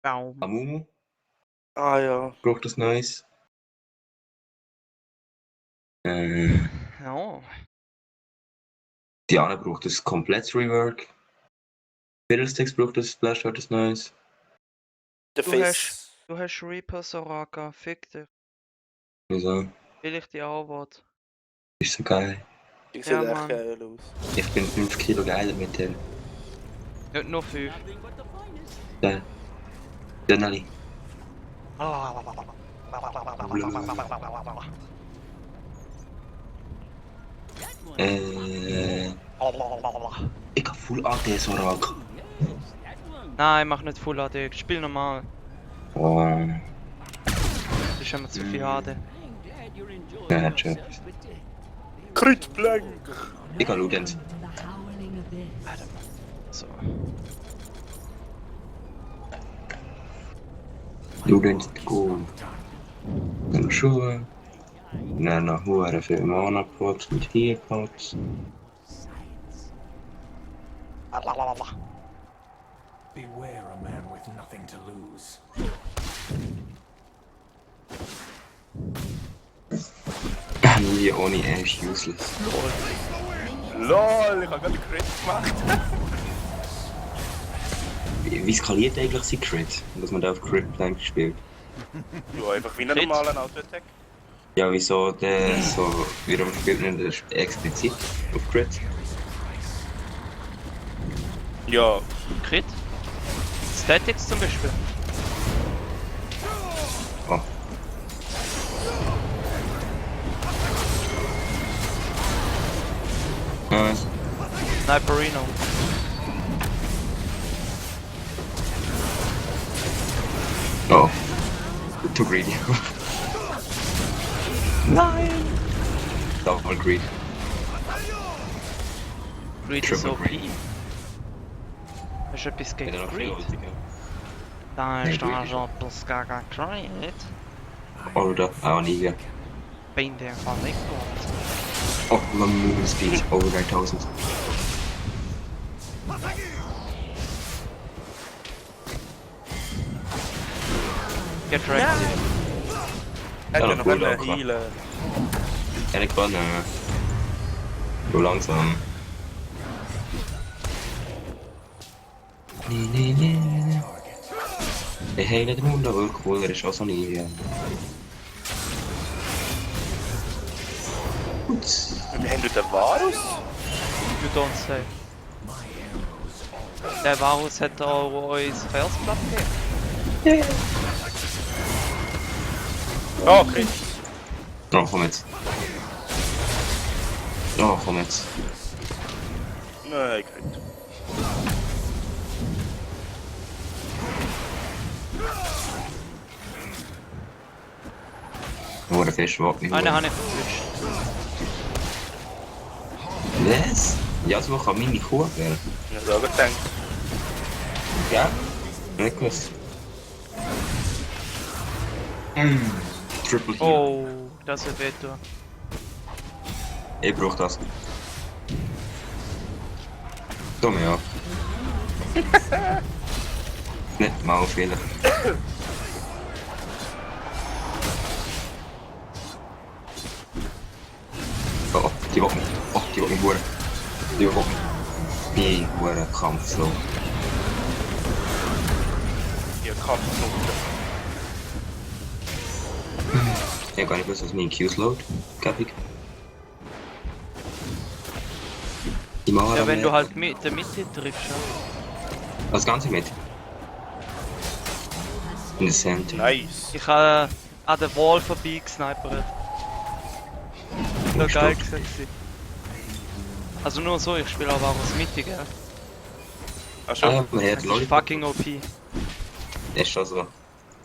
Baum. Amumu Ah ja. braucht das Neues. Ja. Diana braucht das komplettes Rework. Fiddlesticks braucht das Splash das Neues. Der Du Fizz. Du hast Reaper Soraka, fick dich. Wieso? Will ich die auch was? Ist so geil. Die Ja, sieht echt Mann. geil aus. Ich bin 5 Kilo geiler mit der. Nicht nur 5. Der. Dönerli. Ich hab Full AD Soraka. Nein, mach nicht Full AD, spiel normal. Oh. Das ist immer zu viel AD. Ja, hat schon. Crit blank! Ich kann Ludens. So. Ludens gut. Dann Schuhe. Dann noch hure viel Mana Pots mit 4 Pots. Beware a man with nothing to lose. Nie ohne Ash useless. LOL, ich hab gerade einen Crit gemacht. Wie skaliert eigentlich sein Crit? Dass man da auf Crit Plank spielt? Ja, einfach wie ein Crit? normaler Auto-Attack. Ja, wieso der so. Warum spielt man das explizit auf Crit? Ja, Crit? Statics zum Beispiel. Oh. Nice. Sniperino. Oh. Too greedy. Nein! Double greed. Greed ist Triple OP. Greed. Hast du etwas gegen Wenn er noch viel Greed? Ulti hat. Da Nee, ist Greed da ist schon etwas gegen Greed. Oder auch nie. Bin der Fall nicht gut. Oh, Movement Speed over 9000. Get ready. hätte Ja, noch gut, können klar. healen. Ja, ich kann so langsam. Nee. Ich heile den Hund, aber cool, er ist auch so nie. Gut. Wir haben dort den Varus. You don't say. Der Varus hat auch uns Versblatt gegeben. Oh, Crit. Oh, komm jetzt. Oh, komm jetzt. Nein, Crit. Wo der Fisch will nicht. Einen habe ich verwünscht. Was? Ja, so kann meine Kuh werden. Ich hab auch gedacht. Ja? Nicht gewusst. Triple Heal. Oh, das wird wehtun. Ich brauch das. Dumm, ja. Nicht mal Fehler. Oh, die will mich. Oh, die will mich hure. Die will mich. Die hure Kampf so. Ich hab Kampfnutte. Ich hab gar nicht gewusst, dass mein Q slowt. Käfig. Die Mara Ja, wenn du halt mit der Mitte triffst. Ja. Das Ganze mit. In der Center. Nice. Ich habe an der Wall vorbei gesnipert. Das war geil gewesen. Also nur so, ich spiele aber auch aus Mitte, gell? Ach schon. Ah, man hat Das ist Lollipop. fucking OP. Ist schon so.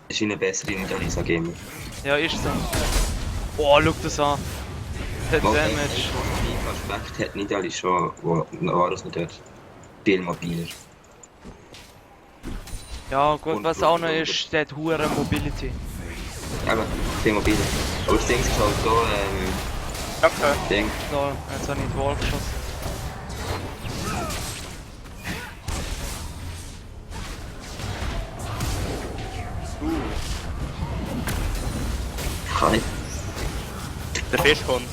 Ist eine bessere Niederlisa Gamer. Ja, ist so. Boah, schau das an. Der Mal Damage. Aspekt hat Nidalee schon, wo Varus nicht hat. Viel mobiler. Ja, gut, Und was auch noch Blumen. ist, der hat hure Mobility. Eben, viel mobiler. Aber das Ding ist halt so, Danke. Ding. So, jetzt habe ich in die Wall geschossen. Kann nicht. Der Fisch kommt.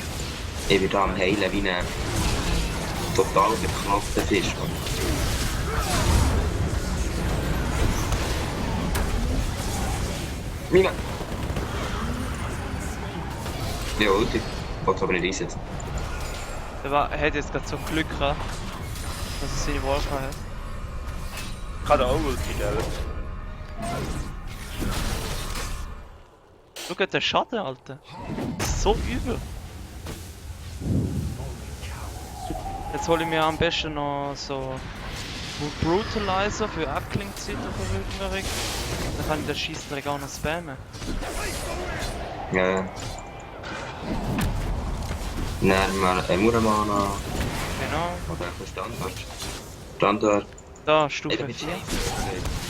Ich bin da am Heilen wie ein total beknackter Fisch. Mann. Mina! Ja, Ulti. Ich wollte aber nicht einsetzen. Er hat jetzt gerade so Glück gehabt, dass er seine Wolf hat. Kann er auch Ulti, gell? Schau den Schaden, Alter. Das ist so übel. Jetzt hole ich mir am besten noch so Brutalizer für Abklingzeit auf Rückenweg. Dann kann ich den Schießdreck auch noch spammen. Ja. Nein, mal Muramana. Genau. Oder einfach Standard. Standard. Da, Stufe Eben mit 4.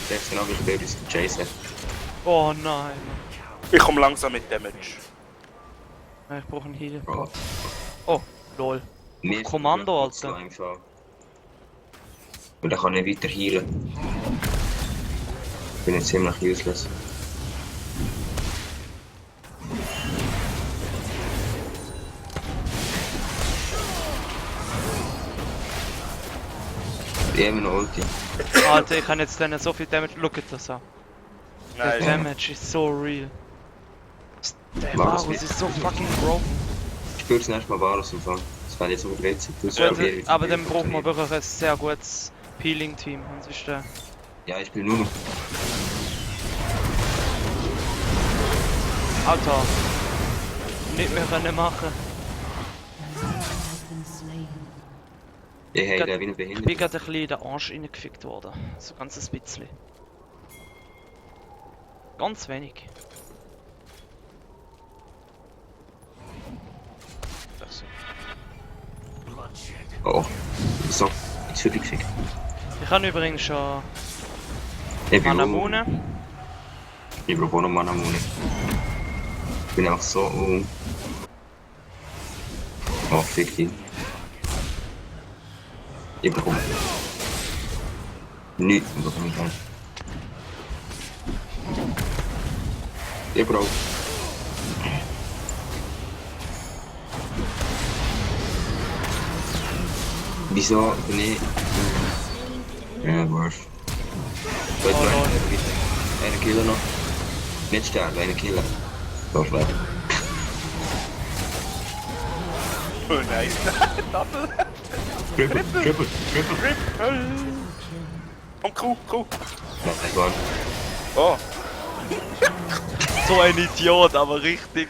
Der ist genau gespielt ist Jason. Oh nein. Ich komme langsam mit Damage. Ich brauche einen Heal. Oh. Oh, lol. Mir ist Kommando, so Alter. einfach. Und dann kann ich weiter heilen. Ich bin jetzt ziemlich useless. Ich habe noch Ulti. Alter, ich kann jetzt denen so viel Damage. Look at das an. Der Nein. Damage ist so real. Der Mach es Varus mit. ist so fucking broken. Ich spüre das nächste Mal Varus im Fall. Das wäre jetzt so gerätselt. Aber dann braucht man wirklich ein sehr gutes Peeling-Team. Sonst Ja, ich spiele nur noch. Alter. Nicht mehr können machen. Ich heile wie ein Ich bin Behinderter. gerade ein bisschen in den Arsch reingefickt worden. So ganz ein bisschen. Ganz wenig. Das- Oh. So. Jetzt wird gefickt. Ich habe übrigens schon Ich bin Manamune. Ich brauche auch noch Manamune. Ich bin einfach so. Oh, fick ihn. Ich bekomme. Nichts bekomme ich an. Ich brauche. Wieso bin ich. Ja, wurscht. Oh, lol. Eine Killer noch. Nicht sterben, eine Killer. So schlecht. Oh, nice. Double. Triple, triple, triple. Triple. Komm, Crew. Nein, war. Oh. So ein Idiot, aber richtig.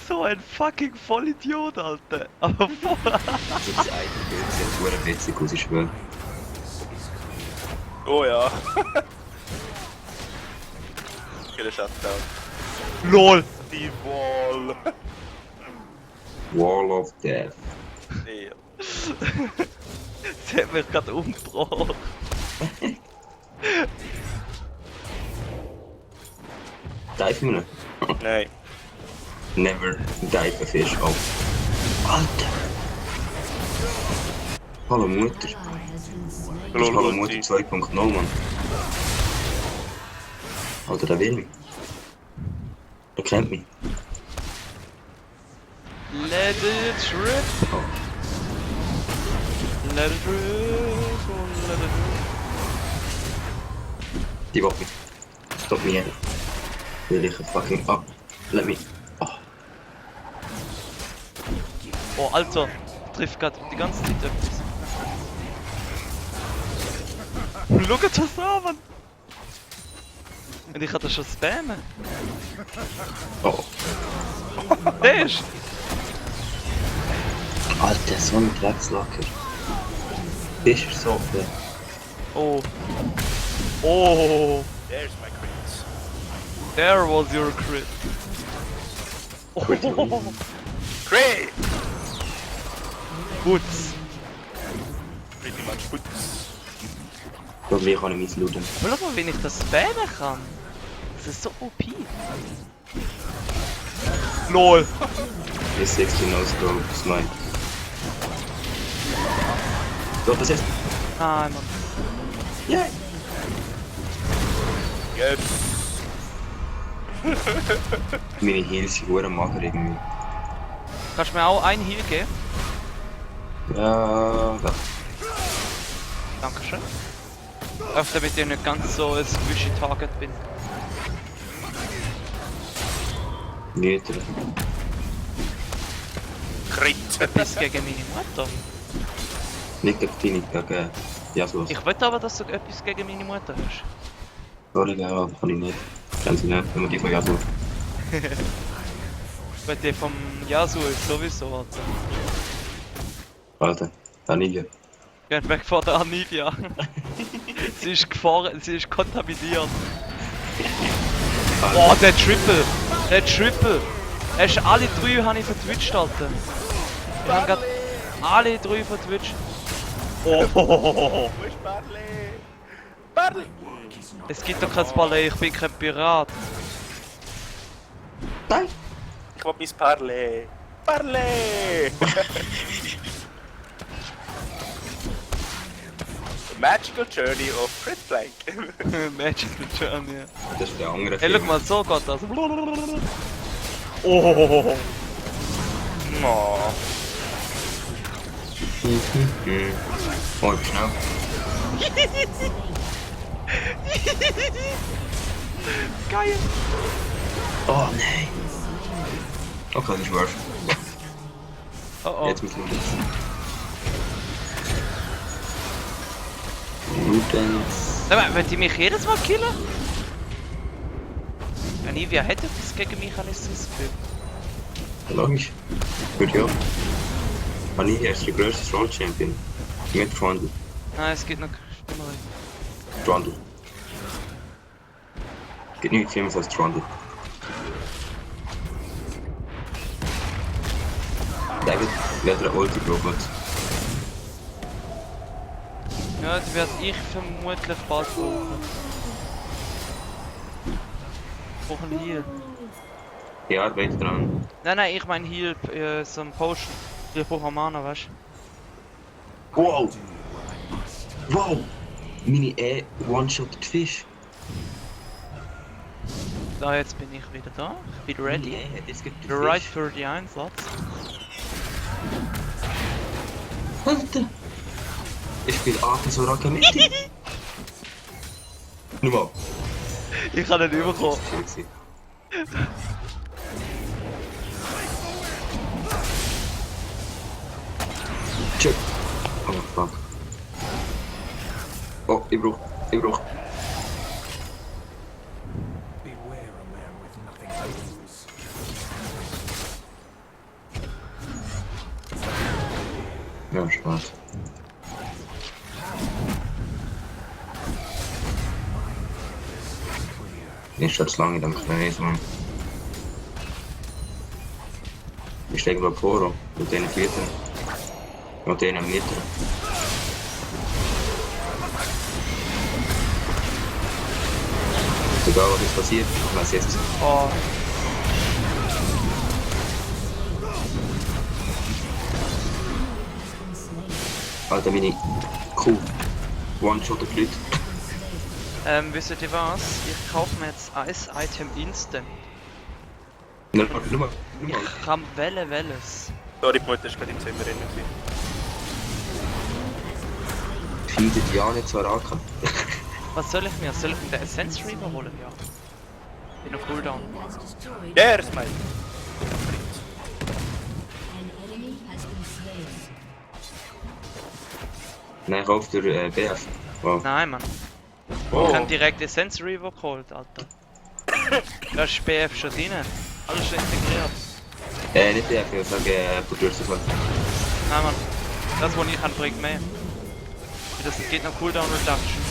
So ein fucking Vollidiot, Alter. Aber Das ist eigentlich Bild, sieht super witzig aus, ich schwöre. Oh ja. Killer Shutdown. LOL! Die Wall. Wall of Death. Ja. Sie hat mich gerade umgebracht. Dive mir Nein. Never dive a fish. Oh. Alter! Hallo Mutter. Das ist Hallo Mutter 2.0, Mann. Alter, der will mich. Der kennt mich. Let it rip! Oh. Let it rip! Oh, let it Die will mich. Stop me. Will ich fucking. Oh. Let me. Oh. rip! Oh, Alter! Trifft gerade die ganze Zeit etwas. Look at das an, Mann! Und ich kann das schon spammen. Oh. Der ist! Alter, so ein Dreckslacker. Fisch ist so viel. Oh! Oh! There's my crits. There was your crit! Pretty Oh! easy. Crit! Putz! Pretty much putz. Und mir kann ich mich looten. Aber schau mal, wenn ich das spammen kann! Das ist so OP! LOL! This 16 No-Scope ist mein. So, was jetzt? Nein, Mann. Yeah! Yes. Meine Heals sind verdammt mager irgendwie. Kannst du mir auch einen Heal geben? Ja, da. Dankeschön. Öfter damit ich nicht ganz so ein wishy Target bin. Güter. Crit. Etwas gegen meine Mutter. Nicht gegen deine, gegen Yasuo. Ich will aber, dass du etwas gegen meine Mutter hast. Sorry, ja, kann ich nicht. Kennen sie nicht, nur die von Yasuo. Weil die vom Yasuo ist sowieso, Alter. Alter, Anivia. Geht weg von der Anivia. Sie ist gefahren, sie ist kontaminiert. Oh, der Triple! Der Triple! Hast alle drei habe ich vertwitcht, Alter. Ich habe gerade alle drei vertwitcht. Oh, Wo ist Barley? Barley! es gibt doch kein Ballet, ich bin kein Pirat. Nein! Ich will mein Barley. Barley! The Magical Journey of Crit Blank. Magical Journey. Das ist der andere Hey, Film. schau mal, so geht das. Oh. Oh. Mhm. Oh, ich bin schnell. Geil! Oh nein! Okay, das ist worse. Oh oh. Jetzt müssen wir das. Lootens. Sag mal, wollt ihr mich jedes Mal killen? Anivia hätte etwas gegen mich, habe ich so das Gefühl. Logisch. Gut, ja. Anivia ist der grösste Troll Champion. Mit Trundle. Nein, es gibt noch schlimmere. Trundle. Gibt nichts Schlimmes als Trundle. David, wer hat eine Ulti gebraucht? Ja, die werde ich vermutlich bald brauchen. Ich brauche einen Heal. Ja, arbeite dran. Nein, ich mein Heal, so ein Potion. Ich brauche Mana, weißt du? Wow! Wow! Meine one-shotted Fisch. Da, jetzt bin ich wieder da. Ich bin ready. Es gibt You're right für die Einsatz. Alter! Ich spiele Aachen so Raka mit dir. Nur mal. Ich kann nicht überkommen. Das war Check. Oh fuck. Oh, ich brauch. Beware a man with nothing to lose. Ja, Spaß. Ich stehe zu lange in dem Kreis, Mann. Ich stehe mal vor, mit denen Vierten. Mit denen Mitte. Egal was jetzt passiert, ich weiß jetzt. Oh, Alter, meine Kuh. One-shot auf Leute. wisst ihr was? Ich kaufe mir jetzt ein Item instant. Nur mal. Ich kann welches. Sorry, die Mutter ist gerade im Zimmer drin. Feedet ja nicht so Raka. Was soll ich mir? Soll ich mir den Essence Reaver holen? Ja. Bin auf Cooldown. Ja, er ist mein. Nein, kauf dir BF. Wow. Nein, Mann. Oh. Ich habe direkt Essence Reaver geholt, Alter. Da ist BF schon drin. Alles schon integriert. Nicht BF, ich sage Producer. Nein, Mann. Das, was ich kann, bringt mehr. Das geht noch Cooldown Reduction.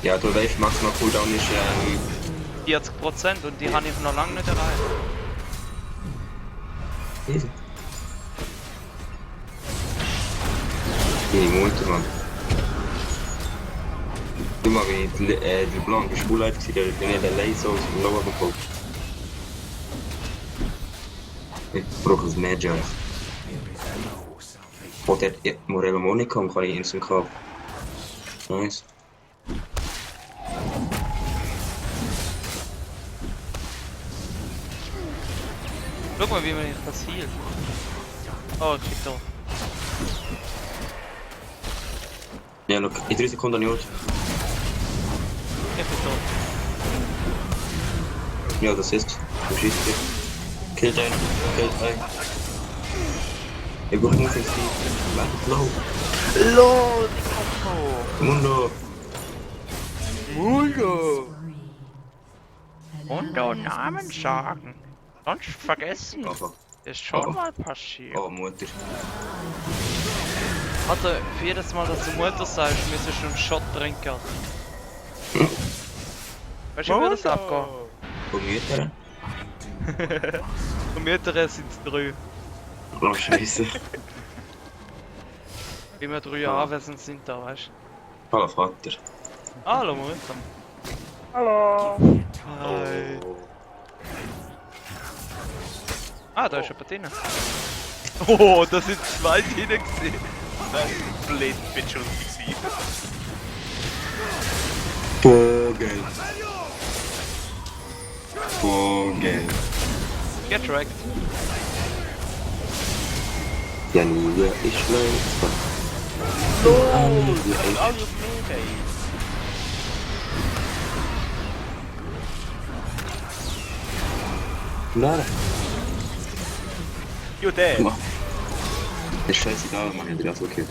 Ja, du weißt, maximal Cooldown ist 40% und die habe ich noch lange nicht erreicht. easy. Deine Mutter, Mann. Du mal, wie der Blanc ist Schulleiter gewesen, der hat nicht allein so aus dem Lower bekommen. Ich brauche ein Major. Oh, der hat Morello Monica und kann ich instant kaufen. Nice. Schau mal, wie man ich das hielt. Oh, ich bin da. Ja, look, in 3 Sekunden nicht. Ich bin da. Ja, das ist. Du schießt dich. Killt einen. Ich brauche nur 5 Warte, low. LOL, Mundo. Mundo! Und auch Namen sagen. Sonst vergessen. Einfach. Ist schon Oh. mal passiert. Oh, Mutter. Alter, für jedes Mal, dass du Mutter sagst, müsstest du einen Shot trinken. Weißt du, wie das abgeht? Und Mütter? Und Mütter sind es 3. Oh, Scheiße. Immer 3 anwesend sind da, weißt du? Hallo, Vater. Hallo Mutter. Hallo! Hi. Ah, da ist jemand drin. Oh, da sind 2 drin gewesen. Das ist blöd, ich bin schon gewesen. Vogel. Vogel. Get wrecked. Ja, nie ich schlecht. LOL! Das ist alles auf mich, ey. Nein. Jo, der! Mach. Ist scheißegal, mach ich wieder so okay.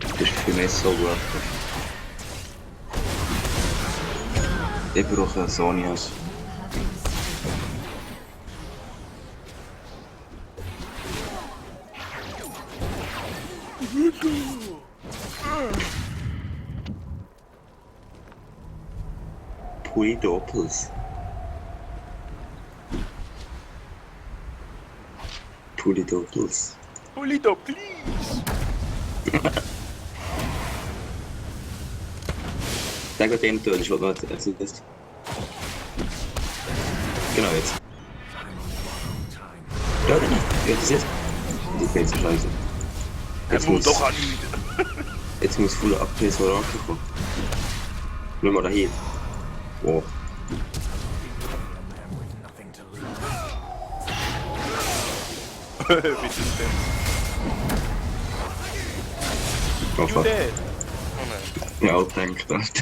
Das ist für mich so gut. Ich brauche Sonias. Pui Doppels. Pui Doppels. Polito, please! Sag mal den töten, ich wollte mal erzählen. Genau jetzt. Ja, oder nicht? Ja, das jetzt. Die fällt so scheiße. Er muss doch an ihn! Jetzt muss voll AP so rankommen. Schau mal da hin. Wow. Bitte denn? Oh Jo, fuck. der! Oh nein. Ja, denkt das.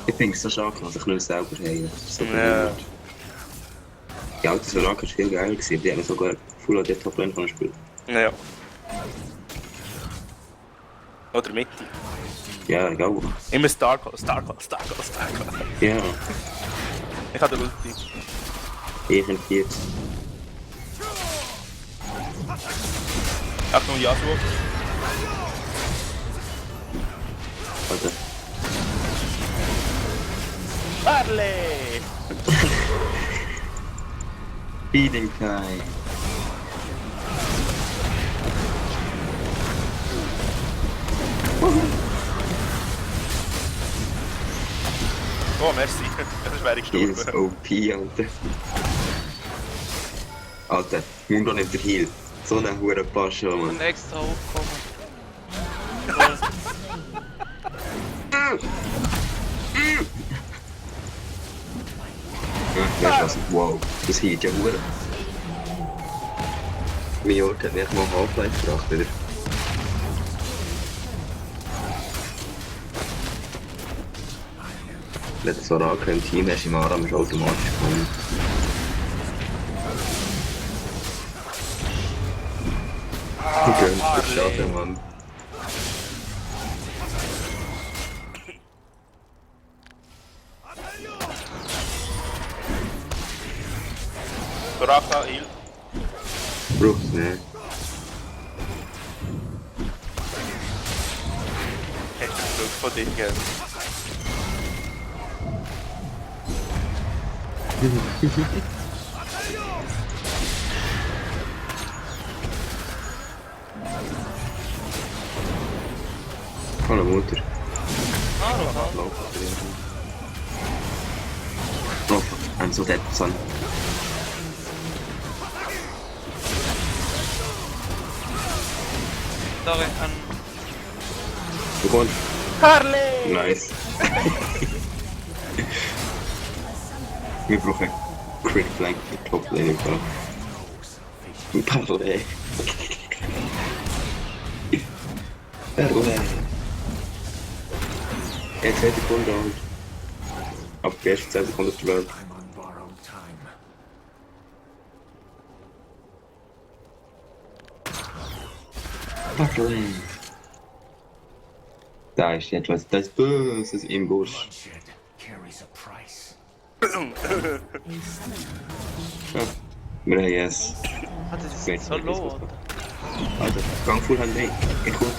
Ich finde es so schade, dass ich nicht selber habe. So Ja. Die alte Soraka war viel geiler gewesen. Die haben sogar voll an der Top-Lane können spielen. Ja. Oder Mitte. Ja, egal. Immer Starcall. Ja, Ich habe den Ulti. ich in 40. Achtung, Yasuo. Alter. Barley! Feeding Time. Oh, merci. Das wäre ich Heals gestorben. OP, Alter. Alter, Mundo nimmt der Heal. So eine hure Pasche, Ich Mann. bin extra hochgekommen. Ja, weißt du was? Wow, das healt ja hure. Majorca hat nicht mal Half-Life gebracht, wieder. Wenn du Soraka im Team hast, im Aram ist automatisch gekommen. Okay, schade, Mann. Soraka, Heal. Braucht's nicht. Hättest du Glück von dir gegeben. Hallo Mutter. Hallo, hallo. Laufen. Oh, I'm so dead, son. Sorry, Begon. Harley! Nice. Wir brauchen Crit Flank für Top Lane. Parley. Parley. Jetzt 10 Sekunden alt. Ab die ersten 10 Sekunden verloren. I'm on borrowed time. Parley. Da ist etwas das Böses im Busch. Bloodshed carries a price. Ja, wir haben es. Warte, das Wait, ist so wait, low, wait, oder? Alter, Gang Full Hand rein. Geht gut.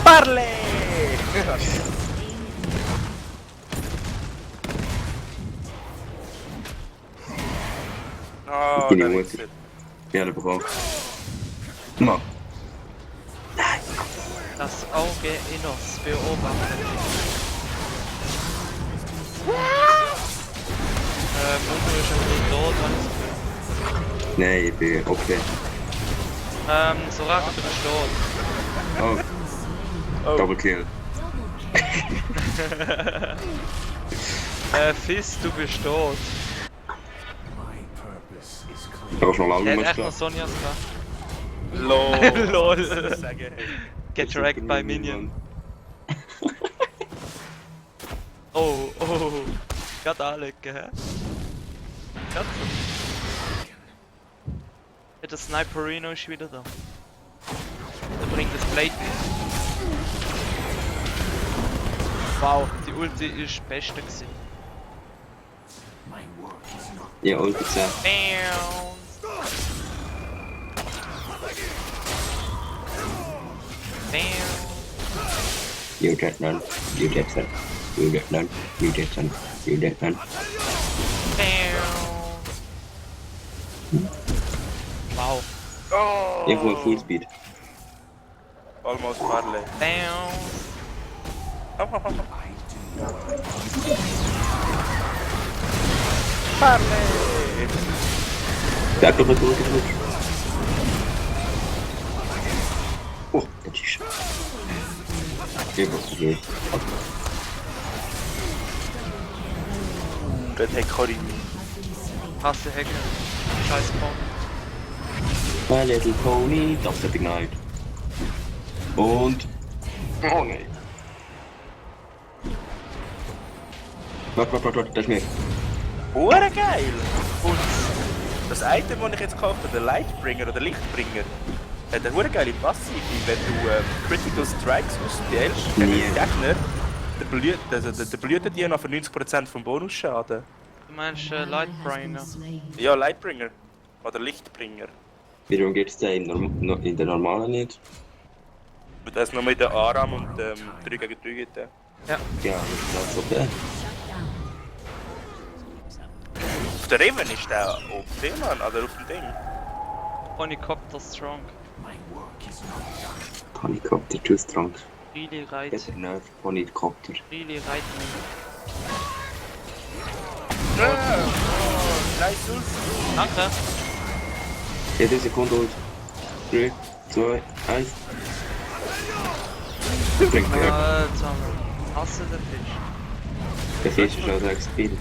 Parley! Oh, Bin ich der mutig. Wichser. Ja, da bekommen. Mann. Das Auge Innos beobachtet. Mundo ist ein bisschen tot, wenn ich so will. Nein, ich bin okay. Soraka, du bist tot. Oh. Oh. Double Kill. Fizz, du bist tot. My purpose is clear. Da war schon lange Der nicht hat echt mehr noch Sonjas gehabt. Lol. Lol. Sagen, hey. Get wrecked by Minion. Oh, oh. Gerade anlegen, hä? Gerade so. Ja, der Sniperino ist wieder da. Der bringt das Blade mit. Wow, die Ulti ist das Beste gewesen. My work is not Ja, Ulti 10. Bam. Bam. You dead none. You dead son. You dead none. You dead son. You dead none. Bam. Wow. Oh. Irgendwo Full Speed. Almost Parley. Bam. Parley! Der hat doch nicht durchgedrückt. Oh, das ist. Okay. Dort hat Corinne. Hasse Hacker. Scheiß Bomb. My little pony, Dr. Ignite. Und. Oh nein. Warte, das ist mir. Hure geil! Und das Item, das ich jetzt gekauft habe, der Lightbringer oder Lichtbringer, hat eine hure geile Passive. Wenn du Critical Strikes ausspielst, dann Nie. ist der Gegner, der blüht dir noch für 90% vom Bonusschaden. Du meinst Lightbringer. Ja, Lightbringer. Oder Lichtbringer. Warum gibt es den in der normalen nicht? Und das noch mit der Aram und 3 gegen 3 geht der. Ja, das ist okay. Auf der Riven ist der OP, Mann, oder auf dem Ding. Ponycopter Strong. my work is not done. Polycopter too strong. Really right. Better nerf Polycopter. Really right. Nice Ulti. Danke. Jede Sekunde und 3, 2, 1. Bringt mir. Alter, hasse der Fisch. Der Fisch ist also extrem.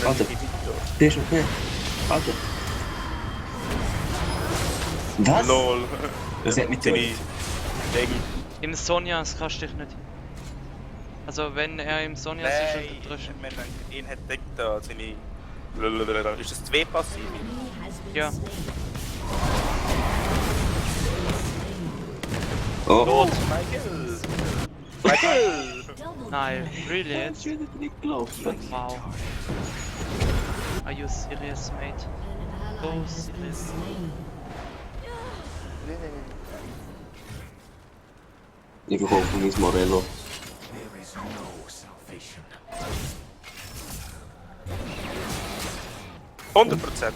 Alter. Der ist okay. Alter. Was? Lol. Das hat mich Seine getötet. Ding. Im Sonjas kannst du dich nicht. Also wenn er im Sonjas ist, Nein, dann drückst wenn man ihn hat deckt da, seine... Blablabla. Ist das 2 passiv? du. Ja. Oh. Tot. Michael! Michael! Nein, really jetzt? wieder nicht gelaufen. Wow. Are you serious, mate? So serious. Ich verkaufe mein Morello. There is no salvation. 100%.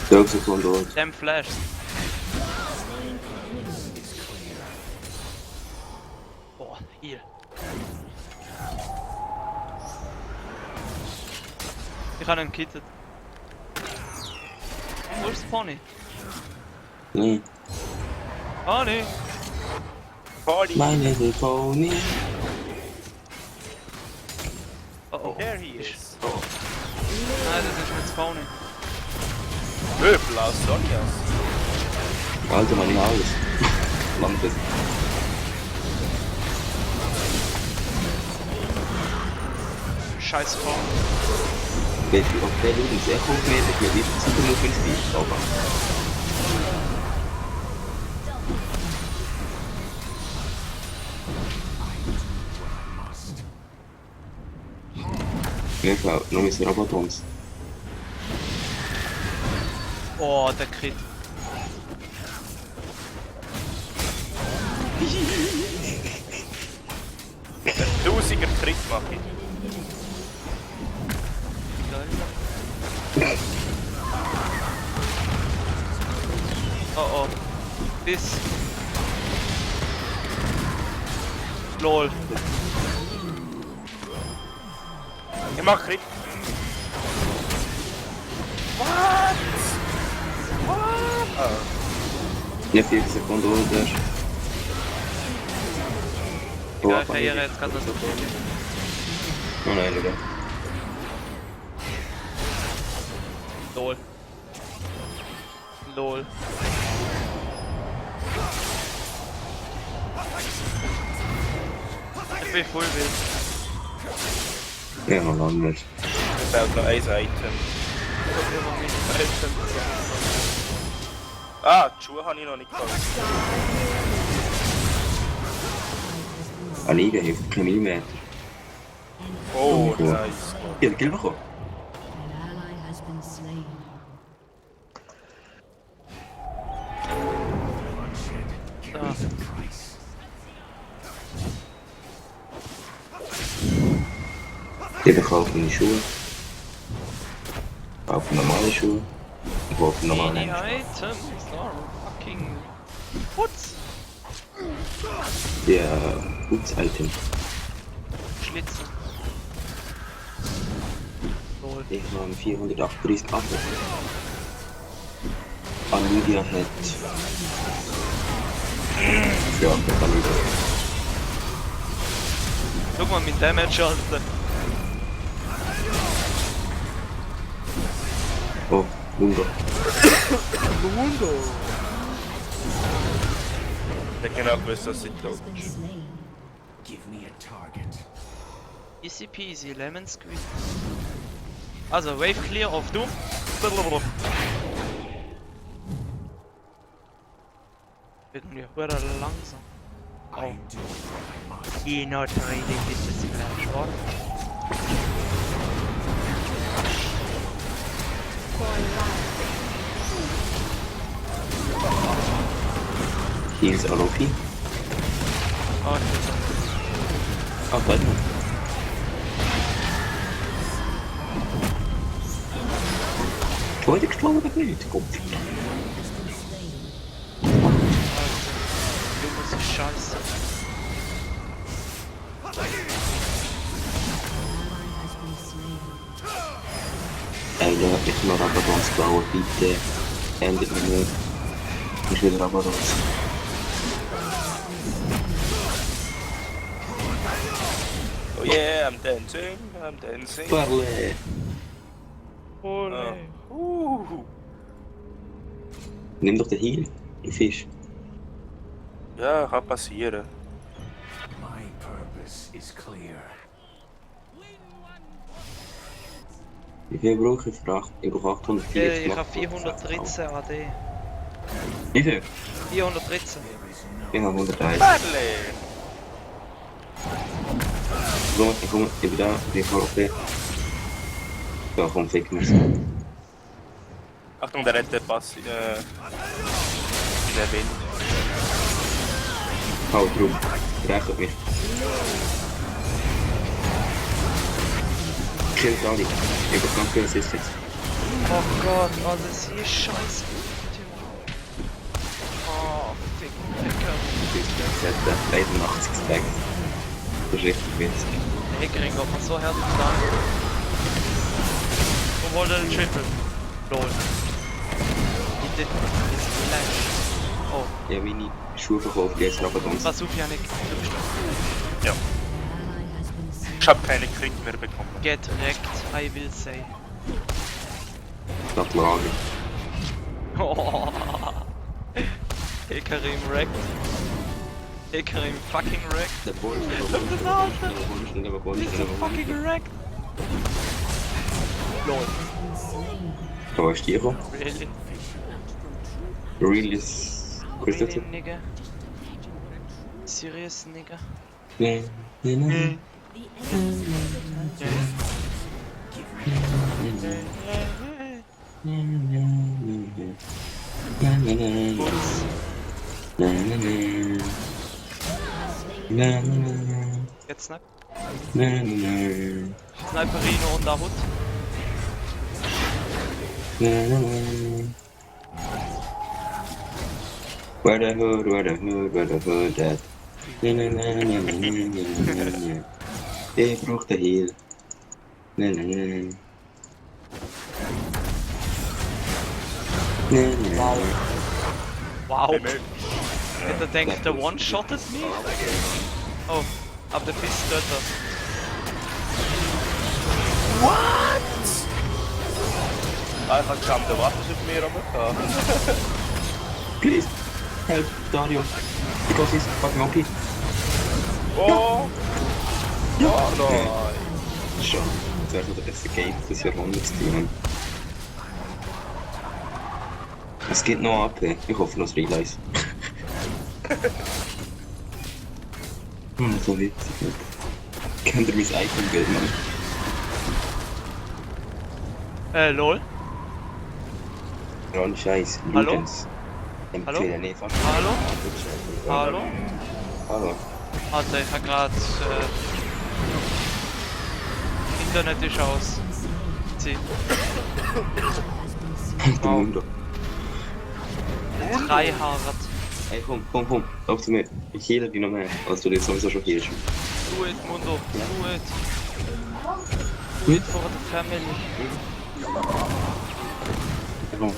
12 Sekunden und. Damn Flash. Boah, hier. Ich habe ihn gekittet. Wo ist das Pony? Nee. Pony! Party! My little pony. Oh oh. There he is! Nein, das ist nicht das Pony. Möbel aus Sonias! Alter, Mann, ich alles. Langt das. Scheiß Pony. Weet je, op de doen is echt goed mee dat je niet super moet in spiel stoppen. Einfach, noch ein Robotons. Oh, der Crit. Ein 1000er Crit mache ich. Geil. Oh oh. This. Lol. Ich mach Crit. What? What? Ah. Ja, 4 Sekunden oder? Ja, ich kreiere jetzt gerade das Problem. Oh nein, oder? Lol. Lol. Ich bin voll wild. Ja, noch lange nicht. Es fehlt noch ein Item. Ah, die Schuhe habe ich noch nicht gehabt. Anliegen hilft kein Millimeter. Oh, Cool. nice. Ja, Kill bekommen. An ally has been slain. Da. Ich bekaufe meine Schuhe. Ich kaufe normale Schuhe. Ich kaufe normale Many Schuhe. items are fucking Putz. Ja, gutes Item. Schlitze. Lol. Ich habe 438 Abo. Anlidia hat... Ja, das kann ich nicht. Schau mal mit Damage, Alter. Oh, Wunder. Ich hätte genau gewusst, dass ich tot Has been slain. Give me a target. Easy peasy, lemon squeeze. Also, Wave clear auf du. Irgendwie hure langsam. I do what I must. Not really this Splash, what? Hier ist Alofi. Oh, shit. Ah, warte mal. Zweite gestorben oder nicht? Kommt. Du musst scheiße. An ally has been slain. Ja, ich noch Rabadons bauen, bitte. Ändert mich nicht. Ich will Rabadons. Oh yeah, I'm dancing, I'm dancing. Parle! Ole. Nimm doch den Heal, du Fisch. Ja, kann passieren. My purpose is clear. Wie viel brauche ich für 8? Ich brauche 840. Ich habe 413 AD. Wie viel? 413. Ich habe 101. Parle! So, ich komme, ich bin da, ich bin auf der. Ja, komm, fick mir's. Achtung, der rennt Pass in den Wind. Hau drauf, rechnet mich. Killt alle. Ich hab ganz viele Assists jetzt. Oh Gott, oh, das hier ist scheiße. Oh, fick, Ficker. Ich hätte 81 Stacks. Das ist richtig witzig. Der Heckering geht man so härter zusammen. Wo wollte der Triple? Lol. den Flash. Oh, Ja, meine Schuhe verkauft jetzt aber ganz. pass auf, Janik. Du bist Ja. An ally has been slain. Ich hab keine Crit mehr bekommen. get wrecked, I will say. Das Lager. Oh. Hekarim wrecked. Hekarim fucking wrecked. Der Ball ist Fucking wrecked. Lol. Da ist die gekommen. Really? Really ist... Kostet Really, nigga? Serious, nigga? Nee. Nee. Jetzt Snipe. Sniperino und der Hut. Where the hood at? Ich brauch den Heal. Wow. Himmel. Hätte er denkt, der one-shottet mich? Oh, aber der Fist dort. Ah, ich hab geschammt, der Waffen auf mir runter. Please, help Dario. Because he's fucking OP. Oh! Oh nein! Schon. Das wäre so der beste Game des Jahrhunderts, Team. Es geht noch ab, ich hoffe noch das Realize. So witzig, nicht? Könnt ihr mein Icon geben, Mann? Lol. Ja, ohne Scheiß. Hallo? Ludens. Empfehle nicht fast. Hallo? Hallo? Hallo. Warte, ich hab grad. Internet ist aus. Zieh. Du Mundo. Tryhard. Ey, komm. Lauf zu mir. Ich heile dich noch mehr, als du dir sowieso schon heilst. Do it, Mundo. Do it. Do it for the family. Komm.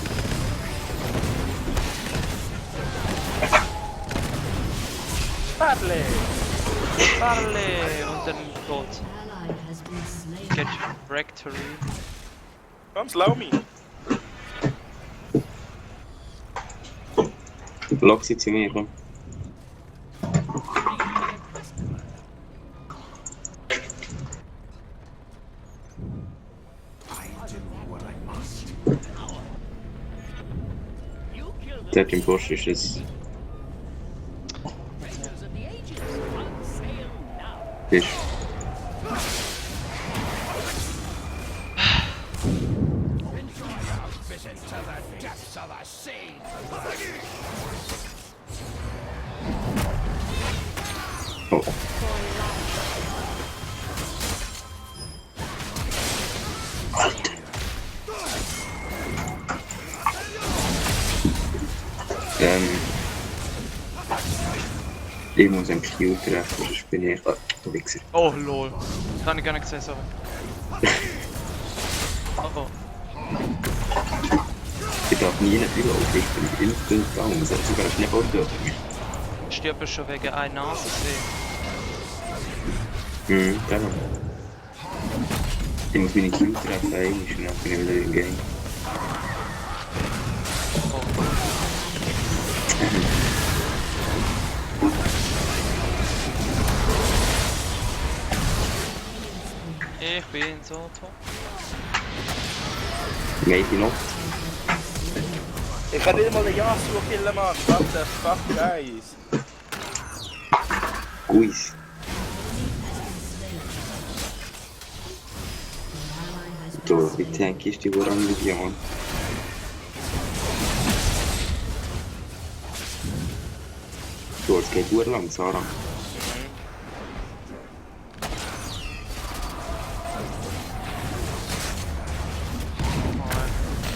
Barley! Barley! Und dann Gold. Ally has been slain. Get Rectory. Komm, slow me! Lock sie zu mir, komm. Der hat im Porsche ist es. Fisch. Oh. Alter. Ich muss einen Q treffen, sonst bin ich ein Wichser. Oh lol. Kann ich gar nicht gesehen, sorry. Oh. Ich darf nie nicht überlaufen, ich bin instant down, das hat sogar einen Schneeball dort. Stirb schon wegen einer Nasensee. Genau. Ich muss meine Q treffen eigentlich und dann bin ich wieder im Game. Oh. Ich bin so top. Maybe not. Ich kann nicht mal den Yasuo killen, Mann! What the fuck, guys? Guis. So, wie tank ist die Uhr an Million? So, es geht urlang, Sarah.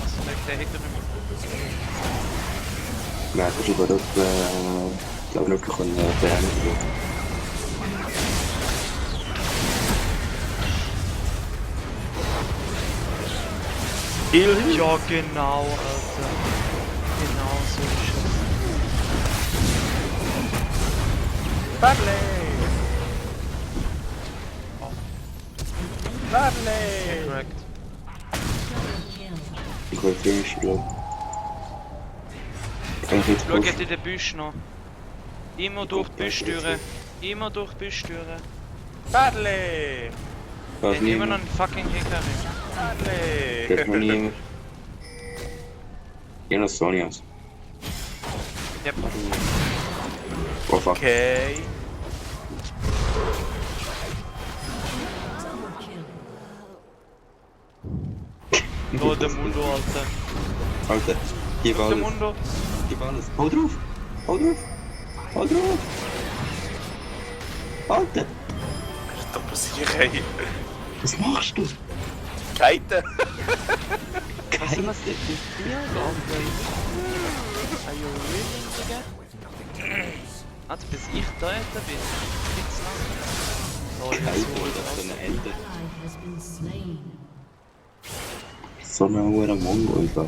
Was leckt der hinter mir? Wir hätten sogar das, glaube ich, wirklich beenden. Heal, Ja genau, Alter. Barley! Barley! Correct. Kill. Ich will finish, glaube ich. Kann ich jetzt Schaut pushen? in den Büsch noch. Immer durch die Büschtüre. Immer durch die Büschtüre. Barley! Was Immer niemand? noch einen fucking Hickory. Geht noch Barley! niemand? Geh noch Sonias. Yep. Oh fuck. Okay. Oh, der Mundo, Alter. Alter, gib Der alles. Mundo. Gib alles. Hau drauf! Hau drauf! Hau drauf! Alter! Da passiert ey. Was machst du? Keiten! Was ist das denn für dir, Alter? Are you really again? Also bis ich da bin. Nichts lang. Oh, Kein jetzt Wohl, das ist eine Ende. Ally has been slain. So eine hohe Mongol da.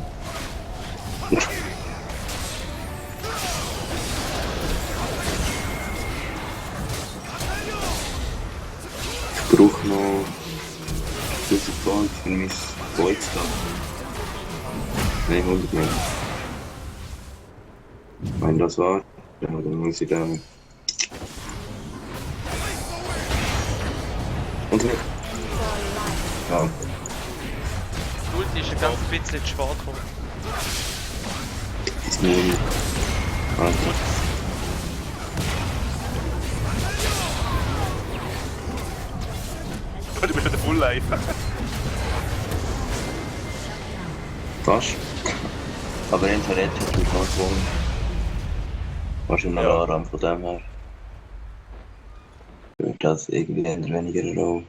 Ich brauche noch 1000 Gold für mein Holz da. Nein, 100 mehr. Wenn das war, ja, dann muss ich da. Und weg. Ja. Die Ulti ist ein ganz bisschen zu spät gekommen. Das muss ich. Alter. Du bist wieder Full Life. Fast. Aber in der Rettung ist man gewonnen. Wahrscheinlich Ja. Alarm von dem her. Spielt das irgendwie eher weniger eine Rolle.